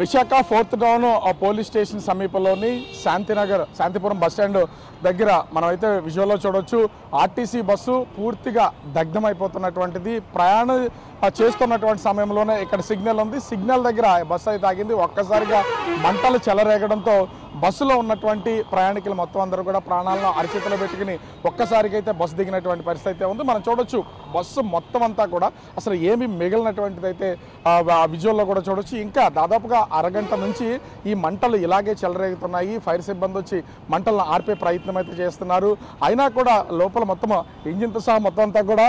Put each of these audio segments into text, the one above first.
Visakha 4th town police station సమీపంలోని Santhipuram bus stand దగ్గర మనమైతే విజువల్లో చూడొచ్చు. ఆర్టీసీ బస్సు పూర్తిగా దగ్ధమైపోతున్నటువంటిది. ప్రయాణం చేస్తున్నటువంటి సమయంలోనే ఇక్కడ సిగ్నల్ ఉంది. సిగ్నల్ దగ్గర బస్సు అయితే ఆగింది. ఒక్కసారిగా మంటలు చెలరేగడంతో బస్సులో ఉన్నటువంటి ప్రయాణికులు మొత్తం అందరూ కూడా ప్రాణాలను అరచేతిలో పెట్టుకుని ఒక్కసారిగా అయితే బస్సు దిగినటువంటి పరిస్థితి అయితే ఉంది. మనం చూడొచ్చు బస్సు మొత్తం అంతా కూడా అసలు ఏమీ మిగిలినటువంటిది అయితే విజువల్లో కూడా చూడొచ్చు. ఇంకా దాదాపుగా అరగంట నుంచి ఈ మంటలు ఇలాగే చెలరేగుతున్నాయి. ఫైర్ సిబ్బంది వచ్చి మంటలను ఆర్పే ప్రయత్నం అయితే చేస్తున్నారు. అయినా కూడా లోపల మొత్తం ఇంజిన్తో సహా మొత్తం అంతా కూడా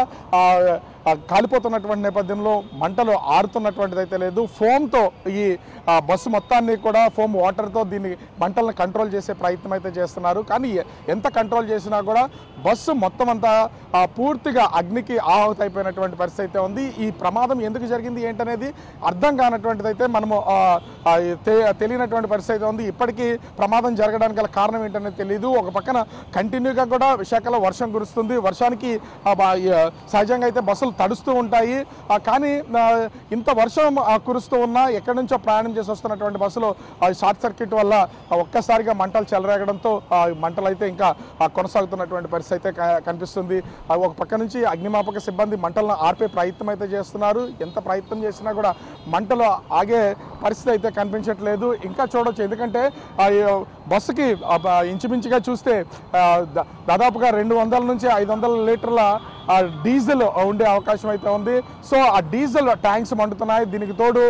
కాలిపోతున్నటువంటి నేపథ్యంలో మంటలు ఆరుతున్నటువంటిది అయితే లేదు. ఫోమ్తో ఈ బస్సు మొత్తాన్ని కూడా ఫోమ్ వాటర్తో దీన్ని మంటలను కంట్రోల్ చేసే ప్రయత్నం అయితే చేస్తున్నారు. కానీ ఎంత కంట్రోల్ చేసినా కూడా బస్సు మొత్తం అంతా పూర్తిగా అగ్నికి ఆహుతి అయిపోయినటువంటి పరిస్థితి అయితే ఉంది. ఈ ప్రమాదం ఎందుకు జరిగింది ఏంటనేది అర్థం కానటువంటిది అయితే మనము తెలియనటువంటి పరిస్థితి అయితే ఉంది. ఇప్పటికీ ప్రమాదం జరగడానికి గల కారణం ఏంటనేది తెలియదు. ఒక పక్కన కంటిన్యూగా కూడా విశాఖలో వర్షం కురుస్తుంది. వర్షానికి సహజంగా అయితే బస్సులు తడుస్తూ ఉంటాయి. కానీ ఇంత వర్షం కురుస్తూ ఉన్నా ఎక్కడి నుంచో ప్రయాణం చేసి వస్తున్నటువంటి బస్సులో షార్ట్ సర్క్యూట్ వల్ల ఒక్కసారిగా మంటలు చెలరేగడంతో మంటలు అయితే ఇంకా కొనసాగుతున్నటువంటి పరిస్థితి అయితే కనిపిస్తుంది. ఒక పక్క నుంచి అగ్నిమాపక సిబ్బంది మంటలను ఆర్పే ప్రయత్నం అయితే చేస్తున్నారు. ఎంత ప్రయత్నం చేసినా కూడా మంటలు ఆగే పరిస్థితి అయితే కనిపించట్లేదు. ఇంకా చూడొచ్చు, ఎందుకంటే బస్సుకి ఇంచుమించుగా చూస్తే దాదాపుగా 200 నుంచి 500 లీటర్ల డీజిల్ ఉండే అవకాశం అయితే ఉంది. సో ఆ డీజిల్ ట్యాంక్స్ మండుతున్నాయి. దీనికి తోడు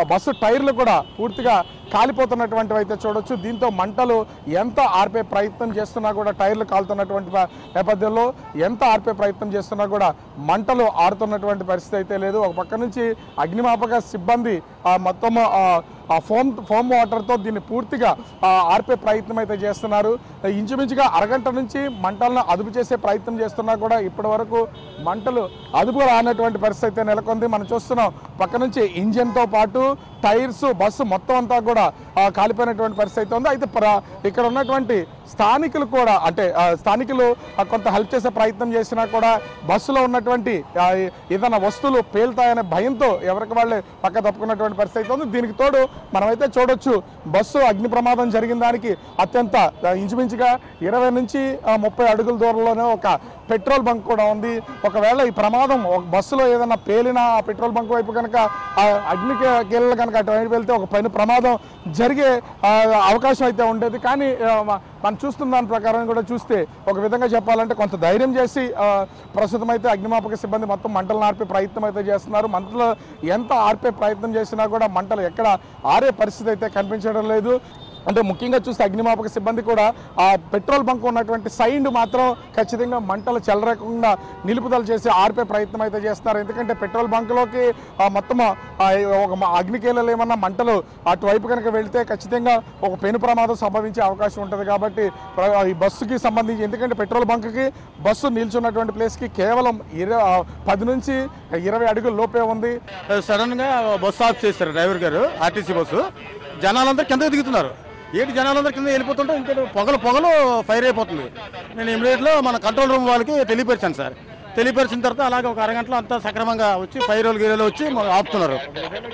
బస్సు టైర్లు కూడా పూర్తిగా కాలిపోతున్నటువంటివి అయితే చూడొచ్చు. దీంతో మంటలు ఎంత ఆర్పే ప్రయత్నం చేస్తున్నా కూడా టైర్లు కాలుతున్నటువంటి నేపథ్యంలో ఎంత ఆర్పే ప్రయత్నం చేస్తున్నా కూడా మంటలు ఆరుతున్నటువంటి పరిస్థితి అయితే లేదు. ఒక పక్క నుంచి అగ్నిమాపక సిబ్బంది మొత్తం ఫోమ్ వాటర్తో దీన్ని పూర్తిగా ఆర్పే ప్రయత్నం అయితే చేస్తున్నారు. ఇంచుమించుగా అరగంట నుంచి మంటలను అదుపు చేసే ప్రయత్నం చేస్తున్నా కూడా ఇప్పటి వరకు మంటలు అదుపు రానటువంటి పరిస్థితి అయితే నెలకొంది. మనం చూస్తున్నాం పక్క నుంచి ఇంజిన్తో పాటు టైర్స్ బస్సు మొత్తం అంతా కూడా కాలిపోయినటువంటి పరిస్థితి అయితే ఉంది. అయితే ఇక్కడ ఉన్నటువంటి స్థానికులు కూడా స్థానికులు కొంత హెల్ప్ చేసే ప్రయత్నం చేసినా కూడా బస్సులో ఉన్నటువంటి ఏదైనా వస్తువులు పేలుతాయనే భయంతో ఎవరికి వాళ్ళే పక్క తప్పుకున్నటువంటి పరిస్థితి ఉంది. దీనికి తోడు మనమైతే చూడొచ్చు బస్సు అగ్ని ప్రమాదం జరిగిన దానికి అత్యంత ఇంచుమించుగా 20 నుంచి 30 అడుగుల దూరంలోనే ఒక పెట్రోల్ బంక్ కూడా ఉంది. ఒకవేళ ఈ ప్రమాదం బస్సులో ఏదైనా పేలిన ఆ పెట్రోల్ బంక్ వైపు కనుక అగ్నికి గేళ్ళు కనుక అటువైపు వెళ్తే ఒక పైన ప్రమాదం జరిగే అవకాశం అయితే ఉండేది. కానీ మనం చూస్తున్న దాని ప్రకారం కూడా చూస్తే ఒక విధంగా చెప్పాలంటే కొంత ధైర్యం చేసి ప్రస్తుతం అయితే అగ్నిమాపక సిబ్బంది మొత్తం మంటలను ఆర్పే ప్రయత్నం అయితే చేస్తున్నారు. మంటలు ఎంత ఆర్పే ప్రయత్నం చేసినా కూడా మంటలు ఎక్కడ ఆరే పరిస్థితి అయితే కనిపించడం లేదు. అంటే ముఖ్యంగా చూస్తే అగ్నిమాపక సిబ్బంది కూడా ఆ పెట్రోల్ బంక్ ఉన్నటువంటి సైడ్ మాత్రం ఖచ్చితంగా మంటలు చెలరేకుండా నిలుపుదల చేసి ఆర్పే ప్రయత్నం అయితే చేస్తున్నారు. ఎందుకంటే పెట్రోల్ బంక్లోకి మొత్తం ఒక అగ్నికేళలు ఏమన్నా మంటలు అటువైపు కనుక వెళితే ఖచ్చితంగా ఒక పెను ప్రమాదం సంభవించే అవకాశం ఉంటుంది. కాబట్టి ఈ బస్సుకి సంబంధించి, ఎందుకంటే పెట్రోల్ బంక్కి బస్సు నిల్చున్నటువంటి ప్లేస్కి కేవలం 10 నుంచి 20 అడుగుల లోపే ఉంది. సడన్గా బస్సు ఆఫ్ చేస్తారు డ్రైవర్ గారు. ఆర్టీసీ బస్సు జనాలందరూ కిందకి దిగుతున్నారు. ఏంటి జనాలందరూ కింద వెళ్ళిపోతుంటే ఇంకా పొగలు ఫైర్ అయిపోతుంది. నేను ఇమీడియట్లో మన కంట్రోల్ రూమ్ వాళ్ళకి తెలియపరిచాను సార్. తెలియపరిచిన తర్వాత అలాగే ఒక అరగంటలో అంతా సక్రమంగా వచ్చి ఫైర్ గీరలు వచ్చి ఆపుతున్నారు.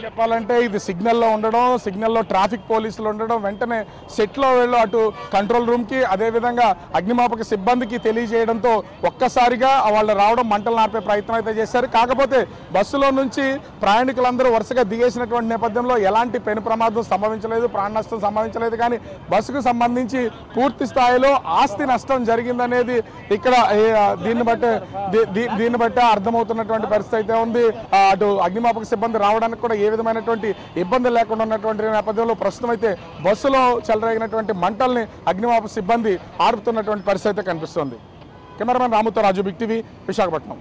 చెప్పాలంటే ఇది సిగ్నల్లో ఉండడం, సిగ్నల్లో ట్రాఫిక్ పోలీసులు ఉండడం, వెంటనే సెట్లో వెళ్ళు అటు కంట్రోల్ రూమ్కి అదేవిధంగా అగ్నిమాపక సిబ్బందికి తెలియజేయడంతో ఒక్కసారిగా వాళ్ళు రావడం మంటలు ఆర్పే ప్రయత్నం అయితే చేశారు. కాకపోతే బస్సులో నుంచి ప్రయాణికులందరూ వరుసగా దిగేసినటువంటి నేపథ్యంలో ఎలాంటి పెను ప్రమాదం సంభవించలేదు, ప్రాణ నష్టం సంభవించలేదు. కానీ బస్సుకు సంబంధించి పూర్తి స్థాయిలో ఆస్తి నష్టం జరిగిందనేది ఇక్కడ దీన్ని బట్టి అర్థమవుతున్నటువంటి పరిస్థితి అయితే ఉంది. అటు అగ్నిమాపక సిబ్బంది రావడానికి కూడా ఏ విధమైనటువంటి ఇబ్బంది లేకుండా ఉన్నటువంటి నేపథ్యంలో ప్రస్తుతం అయితే బస్సులో చెలరేగినటువంటి మంటల్ని అగ్నిమాపక సిబ్బంది ఆర్పుతున్నటువంటి పరిస్థితి అయితే కనిపిస్తుంది. కెమెరామెన్ రాముతో రాజు, బిగ్ టీవీ, విశాఖపట్నం.